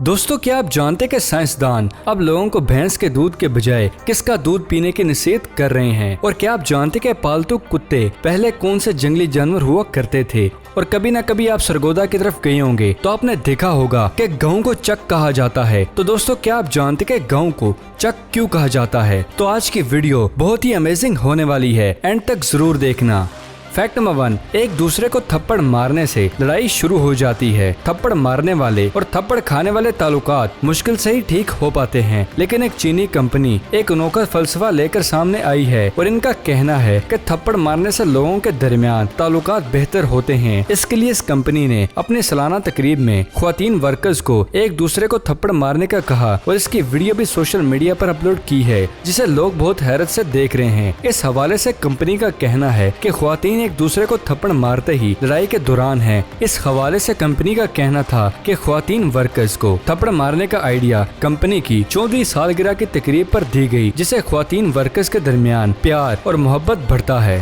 दोस्तों, क्या आप जानते हैं कि साइंसदान अब लोगों को भैंस के दूध के बजाय किसका दूध पीने की नसीहत कर रहे हैं? और क्या आप जानते हैं कि पालतू कुत्ते पहले कौन से जंगली जानवर हुआ करते थे? और कभी न कभी आप सरगोदा की तरफ गए होंगे तो आपने देखा होगा कि गऊ को चक कहा जाता है। तो दोस्तों, क्या आप जानते हैं कि गऊ को चक क्यों कहा जाता है? तो आज की वीडियो बहुत ही अमेजिंग होने वाली है, एंड तक जरूर देखना। फैक्ट नंबर 1, एक दूसरे को थप्पड़ मारने से लड़ाई शुरू हो जाती है। थप्पड़ मारने वाले और थप्पड़ खाने वाले ताल्लुकात मुश्किल से ही ठीक हो पाते हैं, लेकिन एक चीनी कंपनी एक अनोखा फलसफा लेकर सामने आई है और इनका कहना है कि थप्पड़ मारने से लोगों के दरमियान ताल्लुकात बेहतर होते हैं। इसके लिए इस कंपनी ने अपने सालाना तकरीब में ख्वातीन वर्कर्स को एक दूसरे को थप्पड़ मारने का कहा और इसकी वीडियो भी सोशल मीडिया पर अपलोड की है, जिसे लोग बहुत हैरत से देख रहे हैं। इस हवाले से कंपनी का कहना है कि ख्वातीन एक दूसरे को थप्पड़ मारते ही लड़ाई के दौरान है। इस हवाले से कंपनी का कहना था कि ख्वातीन वर्कर्स को थप्पड़ मारने का आइडिया कंपनी की 14वीं सालगिरह की तकरीब पर दी गई, जिसे ख्वातीन वर्कर्स के दरमियान प्यार और मोहब्बत बढ़ता है।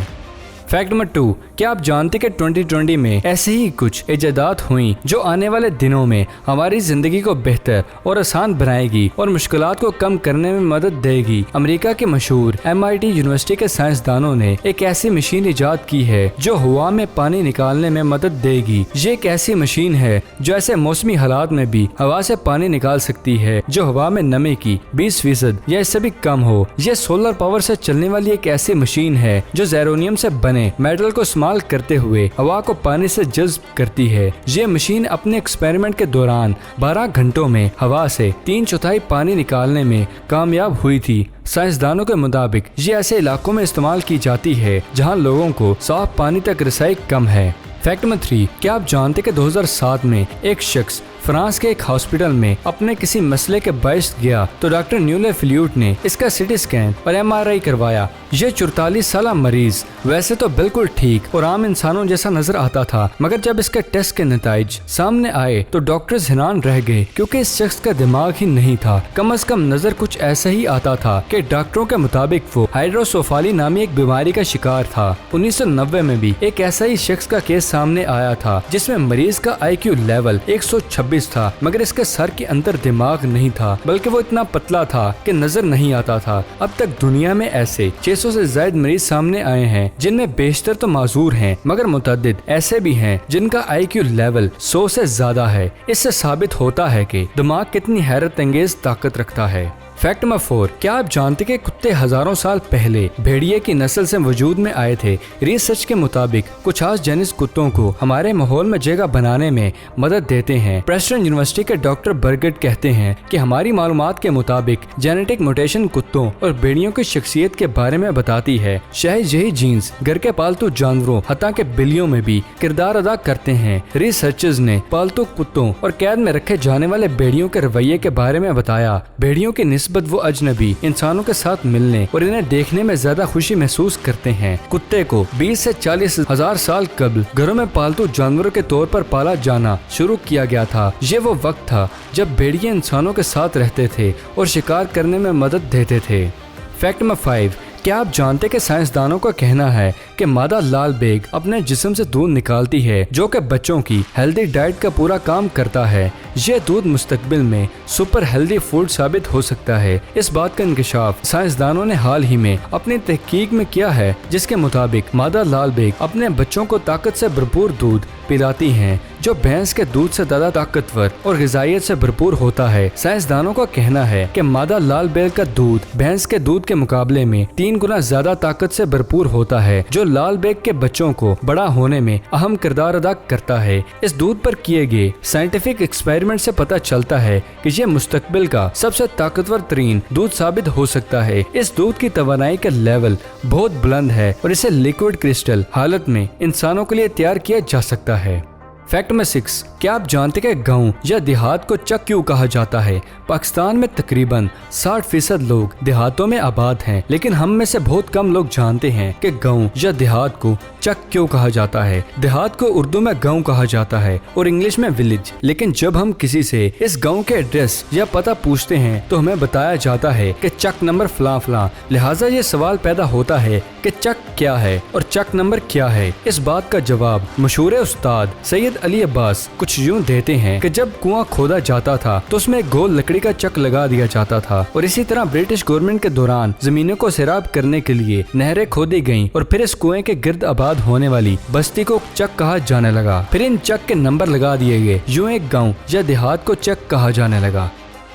फैक्ट नंबर 2, क्या आप जानते कि 2020 में ऐसी ही कुछ इजादात हुई जो आने वाले दिनों में हमारी जिंदगी को बेहतर और आसान बनाएगी और मुश्किलात को कम करने में मदद देगी। अमेरिका के मशहूर MIT यूनिवर्सिटी के साइंसदानों ने एक ऐसी मशीन इजाद की है जो हवा में पानी निकालने में मदद देगी। ये एक ऐसी मशीन है जो ऐसे मौसमी हालात में भी हवा से पानी निकाल सकती है जो हवा में नमी की 20% या इससे भी कम हो। यह सोलर पावर से चलने वाली एक ऐसी मशीन है जो जेरोनियम से बने मेटल को इस्तेमाल करते हुए हवा को पानी से जज्ब करती है। ये मशीन अपने एक्सपेरिमेंट के दौरान 12 घंटों में हवा से 3/4 पानी निकालने में कामयाब हुई थी। साइंसदानों के मुताबिक ये ऐसे इलाकों में इस्तेमाल की जाती है जहां लोगों को साफ पानी तक रसाई कम है। फैक्ट नंबर 3, क्या आप जानते कि 2007 में एक शख्स फ्रांस के एक हॉस्पिटल में अपने किसी मसले के बायस गया तो डॉक्टर न्यूले फिल्यूट ने इसका CT स्कैन और MRI करवाया। यह 44 साल मरीज वैसे तो बिल्कुल ठीक और आम इंसानों जैसा नजर आता था, मगर जब इसके टेस्ट के नतीजे सामने आए तो डॉक्टर्स हैरान रह गए, क्योंकि इस शख्स का दिमाग ही नहीं था। कम से कम नजर कुछ ऐसा ही आता था कि डॉक्टरों के मुताबिक वो हाइड्रोसोफाली नामी एक बीमारी का शिकार था। 1990 में भी एक ऐसा ही शख्स का केस सामने आया था जिसमें मरीज का IQ लेवल 126 था, मगर इसके सर के अंदर दिमाग नहीं था, बल्कि वो इतना पतला था कि नजर नहीं आता था। अब तक दुनिया में ऐसे 600 से ज्यादा मरीज सामने आए हैं, जिनमें बेशतर तो माजूर हैं, मगर मुतअद्दिद ऐसे भी हैं जिनका IQ लेवल 100 से ज्यादा है। इससे साबित होता है कि दिमाग कितनी हैरत अंगेज ताकत रखता है। फैक्ट नंबर 4, क्या आप जानते कि कुत्ते हजारों साल पहले भेड़िए की नस्ल से वजूद में आए थे? रिसर्च के मुताबिक कुछ खास जेनिस कुत्तों को हमारे माहौल में जगह बनाने में मदद देते हैं। प्रेस्टन यूनिवर्सिटी के डॉक्टर बर्गट कहते हैं कि हमारी मालूमात के मुताबिक जेनेटिक म्यूटेशन कुत्तों और भेड़ियों की शख्सियत के बारे में बताती है। शायद यही जीन्स घर के पालतू जानवरों हत्ता के बिल्लियों में भी किरदार अदा करते हैं। रिसर्चर्स ने पालतू कुत्तों और कैद में रखे जाने वाले भेड़ियों के रवैये के बारे में बताया। भेड़ियों की वो अजनबी इंसानों के साथ मिलने और इन्हें देखने में ज्यादा खुशी महसूस करते हैं। कुत्ते को 20 से 40 हजार साल कबल घरों में पालतू जानवरों के तौर पर पाला जाना शुरू किया गया था। ये वो वक्त था जब भेड़िए इंसानों के साथ रहते थे और शिकार करने में मदद देते थे। फैक्ट नंबर 5, क्या आप जानते कि साइंसदानों का कहना है कि मादा लाल बेग अपने जिस्म से दूध निकालती है जो कि बच्चों की हेल्दी डाइट का पूरा काम करता है। यह दूध मुस्तकबिल में सुपर हेल्दी फूड साबित हो सकता है। इस बात का इंकशाफ साइंसदानों ने हाल ही में अपनी तहकीक में किया है, जिसके मुताबिक मादा लाल बेग अपने बच्चों को ताकत से भरपूर दूध पिलाती हैं, जो भैंस के दूध से ज्यादा ताकतवर और ग़िज़ाइयत से भरपूर होता है। साइंसदानों का कहना है कि मादा लाल बेग का दूध भैंस के दूध के मुकाबले में 3 गुना ज्यादा ताकत से भरपूर होता है, जो लाल बेग के बच्चों को बड़ा होने में अहम किरदार अदा करता है। इस दूध पर किए गए साइंटिफिक एक्सपेरिमेंट से पता चलता है कि यह मुस्तकबिल का सबसे ताकतवर तरीन दूध साबित हो सकता है। इस दूध की तवानाई का लेवल बहुत बुलंद है और इसे लिक्विड क्रिस्टल हालत में इंसानों के लिए तैयार किया जा सकता है। फैक्ट नंबर 6, क्या आप जानते कि गांव या देहात को चक क्यों कहा जाता है? पाकिस्तान में तकरीबन 60% लोग देहातों में आबाद हैं, लेकिन हम में से बहुत कम लोग जानते हैं कि गांव या देहात को चक क्यों कहा जाता है। देहात को उर्दू में गांव कहा जाता है और इंग्लिश में विलेज। लेकिन जब हम किसी से इस गांव के एड्रेस या पता पूछते हैं तो हमें बताया जाता है कि चक नंबर फलां फलां। लिहाजा ये सवाल पैदा होता है कि चक क्या है और चक नंबर क्या है। इस बात का जवाब मशहूर उस्ताद सैयद अली अब्बास कुछ यूँ देते हैं कि जब कुआं खोदा जाता था तो उसमें एक गोल लकड़ी का चक लगा दिया जाता था और इसी तरह ब्रिटिश गवर्नमेंट के दौरान जमीनों को सैराब करने के लिए नहरें खोदी गयीं और फिर इस कुएं के गिर्द आबाद होने वाली बस्ती को चक कहा जाने लगा। फिर इन चक के नंबर लगा दिए गए, यूं एक गांव या देहात को चक कहा जाने लगा।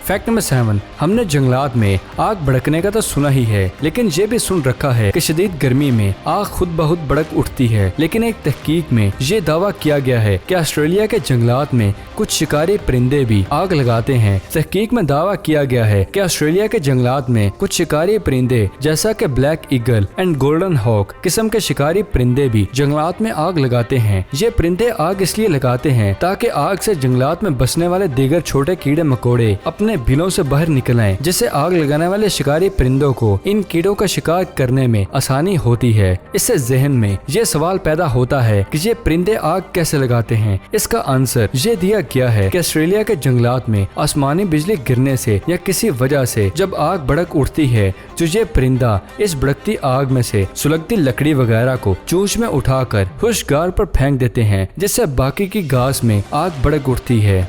फैक्ट नंबर 7, हमने जंगलात में आग भड़कने का तो सुना ही है, लेकिन ये भी सुन रखा है कि शदीद गर्मी में आग खुद बहुत भड़क उठती है। लेकिन एक तहकीक में ये दावा किया गया है कि ऑस्ट्रेलिया के जंगलात में कुछ शिकारी परिंदे भी आग लगाते हैं। तहकीक में दावा किया गया है कि ऑस्ट्रेलिया के जंगलात में कुछ शिकारी परिंदे जैसा कि black eagle and golden hawk किस्म के शिकारी परिंदे भी जंगलात में आग लगाते हैं। ये परिंदे आग इसलिए लगाते हैं ताकि आग से जंगलात में बसने वाले दीगर छोटे कीड़े मकोड़े अपने बिलों से बाहर निकल आए, जिससे आग लगाने वाले शिकारी परिंदों को इन कीड़ों का शिकार करने में आसानी होती है। इससे जहन में ये सवाल पैदा होता है कि ये परिंदे आग कैसे लगाते हैं। इसका आंसर ये दिया गया है कि ऑस्ट्रेलिया के जंगलात में आसमानी बिजली गिरने से या किसी वजह से जब आग भड़क उठती है तो ये परिंदा इस भड़कती आग में से सुलगती लकड़ी वगैरह को चूंच में उठाकर खुशगार पर फेंक देते हैं, जिससे बाकी की घास में आग भड़क उठती है।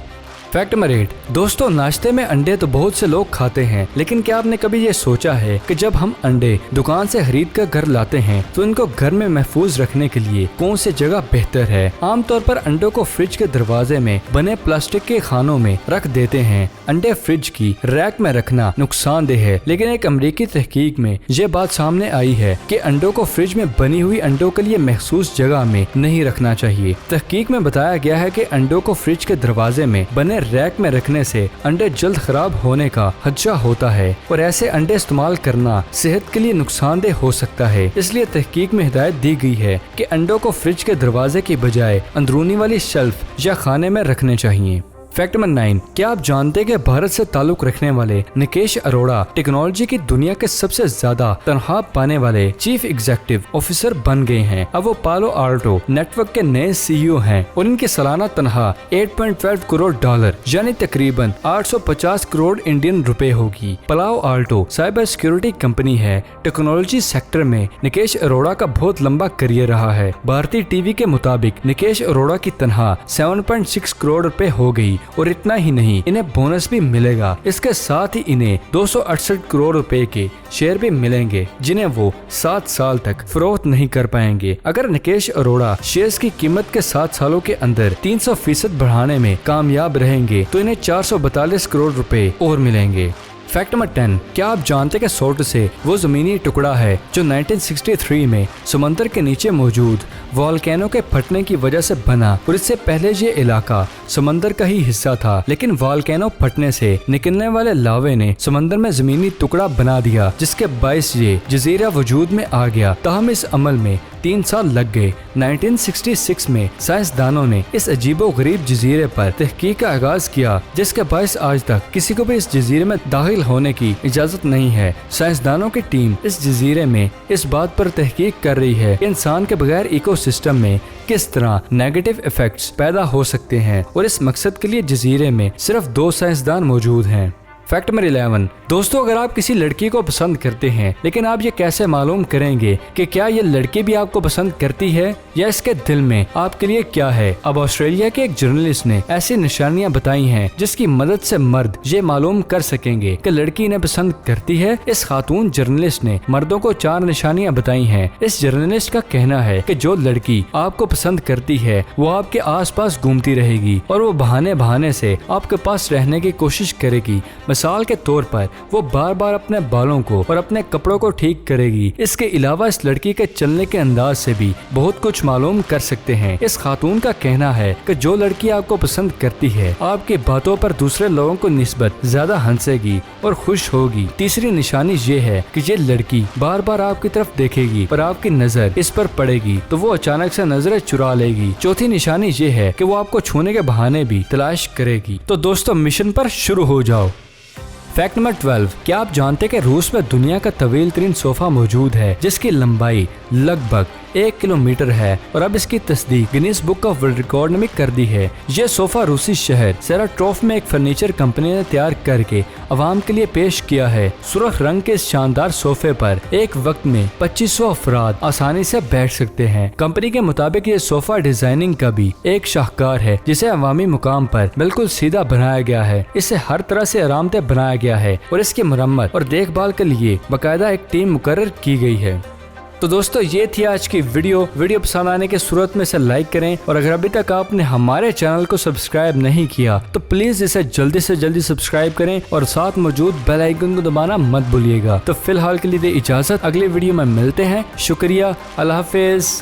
फैक्ट नंबर 8, दोस्तों नाश्ते में अंडे तो बहुत से लोग खाते हैं, लेकिन क्या आपने कभी ये सोचा है कि जब हम अंडे दुकान से खरीद कर घर लाते हैं तो इनको घर में महफूज रखने के लिए कौन सी जगह बेहतर है। आमतौर पर अंडों को फ्रिज के दरवाजे में बने प्लास्टिक के खानों में रख देते हैं। अंडे फ्रिज की रैक में रखना नुकसानदेह है, लेकिन एक अमेरिकी तहकीक में ये बात सामने आई है कि अंडों को फ्रिज में बनी हुई अंडों के लिए महसूस जगह में नहीं रखना चाहिए। तहकीक में बताया गया है कि अंडों को फ्रिज के दरवाजे में बने रैक में रखने से अंडे जल्द खराब होने का खदशा होता है और ऐसे अंडे इस्तेमाल करना सेहत के लिए नुकसानदेह हो सकता है। इसलिए तहकीक में हिदायत दी गई है कि अंडों को फ्रिज के दरवाजे की बजाय अंदरूनी वाली शेल्फ या खाने में रखने चाहिए। फैक्ट नंबर 9, क्या आप जानते हैं कि भारत से ताल्लुक रखने वाले निकेश अरोड़ा टेक्नोलॉजी की दुनिया के सबसे ज्यादा तनख्वाह पाने वाले चीफ एग्जीक्यूटिव ऑफिसर बन गए हैं। अब वो पालो आल्टो नेटवर्क के नए सीईओ हैं और इनकी सालाना तनख्वाह 8.5 करोड़ डॉलर यानी तकरीबन 850 करोड़ इंडियन रुपए होगी। पालो आल्टो साइबर सिक्योरिटी कंपनी है। टेक्नोलॉजी सेक्टर में निकेश अरोड़ा का बहुत लंबा करियर रहा है। भारतीय टीवी के मुताबिक निकेश अरोड़ा की तनख्वाह 7.6 करोड़ रुपए हो गई और इतना ही नहीं, इन्हें बोनस भी मिलेगा। इसके साथ ही इन्हें 268 करोड़ रुपए के शेयर भी मिलेंगे, जिन्हें वो 7 साल तक फरोख्त नहीं कर पाएंगे। अगर निकेश अरोड़ा शेयर्स की कीमत के 7 सालों के अंदर 300% बढ़ाने में कामयाब रहेंगे तो इन्हें 442 करोड़ रुपए और मिलेंगे। फैक्ट नंबर 10, क्या आप जानते हैं कि सोल्ट से वो जमीनी टुकड़ा है जो 1963 में समंदर के नीचे मौजूद वॉल्केनो के फटने की वजह से बना और इससे पहले ये इलाका समंदर का ही हिस्सा था, लेकिन वॉल्केनो फटने से निकलने वाले लावे ने समंदर में जमीनी टुकड़ा बना दिया, जिसके बायस ये जजीरा वजूद में आ गया। ताहम इस अमल में 3 साल लग गए। 1966 में साइंसदानों ने इस अजीबो गरीब जजीरे पर तहकीक का आगाज किया, जिसके बायस आज तक किसी को भी इस जजीरे में दाखिल होने की इजाजत नहीं है। साइंसदानों की टीम इस जजीरे में इस बात पर तहकीक कर रही है कि इंसान के बगैर इकोसिस्टम में किस तरह नेगेटिव इफेक्ट्स पैदा हो सकते हैं और इस मकसद के लिए जजीरे में सिर्फ 2 साइंसदान मौजूद हैं। फैक्ट नंबर 11, दोस्तों अगर आप किसी लड़की को पसंद करते हैं, लेकिन आप ये कैसे मालूम करेंगे कि क्या ये लड़की भी आपको पसंद करती है या इसके दिल में आपके लिए क्या है। अब ऑस्ट्रेलिया के एक जर्नलिस्ट ने ऐसी निशानियां बताई हैं जिसकी मदद से मर्द ये मालूम कर सकेंगे कि लड़की इन्हें पसंद करती है। इस खातून जर्नलिस्ट ने मर्दों को 4 निशानियां बताई हैं। इस जर्नलिस्ट का कहना है कि जो लड़की आपको पसंद करती है वो आपके आस पास घूमती रहेगी और वो बहाने से आपके पास रहने की कोशिश करेगी। मिसाल के तौर पर वो बार बार अपने बालों को और अपने कपड़ों को ठीक करेगी। इसके अलावा इस लड़की के चलने के अंदाज से भी बहुत कुछ मालूम कर सकते हैं। इस खातून का कहना है कि जो लड़की आपको पसंद करती है आपकी बातों पर दूसरे लोगों को निस्बत ज्यादा हंसेगी और खुश होगी। तीसरी निशानी ये है कि ये लड़की बार बार आपकी तरफ देखेगी और आपकी नजर इस पर पड़ेगी तो वो अचानक से नजरें चुरा लेगी। चौथी निशानी ये है कि वो आपको छूने के बहाने भी तलाश करेगी। तो दोस्तों मिशन पर शुरू हो जाओ। फैक्ट नंबर 12, क्या आप जानते हैं कि रूस में दुनिया का तवील तरीन सोफा मौजूद है जिसकी लंबाई लगभग 1 किलोमीटर है और अब इसकी तस्दीक Guinness book of world record ने भी कर दी है। ये सोफा रूसी शहर सेराटोफ में एक फर्नीचर कंपनी ने तैयार करके आवाम के लिए पेश किया है। सुर्ख रंग के इस शानदार सोफे पर एक वक्त में 2500 अफराद आसानी से बैठ सकते हैं। कंपनी के मुताबिक ये सोफा डिजाइनिंग का भी एक शाहकार है, जिसे अवामी मुकाम पर बिल्कुल सीधा बनाया गया है। इसे हर तरह से आरामदेह बनाया गया है और इसकी मरम्मत और देखभाल के लिए बाकायदा एक टीम मुकर्रर की गई है। तो दोस्तों ये थी आज की वीडियो पसंद आने की सूरत में इसे लाइक करें और अगर अभी तक आपने हमारे चैनल को सब्सक्राइब नहीं किया तो प्लीज इसे जल्दी से जल्दी सब्सक्राइब करें और साथ मौजूद बेल आइकन को दबाना मत भूलिएगा। तो फिलहाल के लिए दे इजाजत, अगले वीडियो में मिलते हैं। शुक्रिया, अल्लाह हाफिज।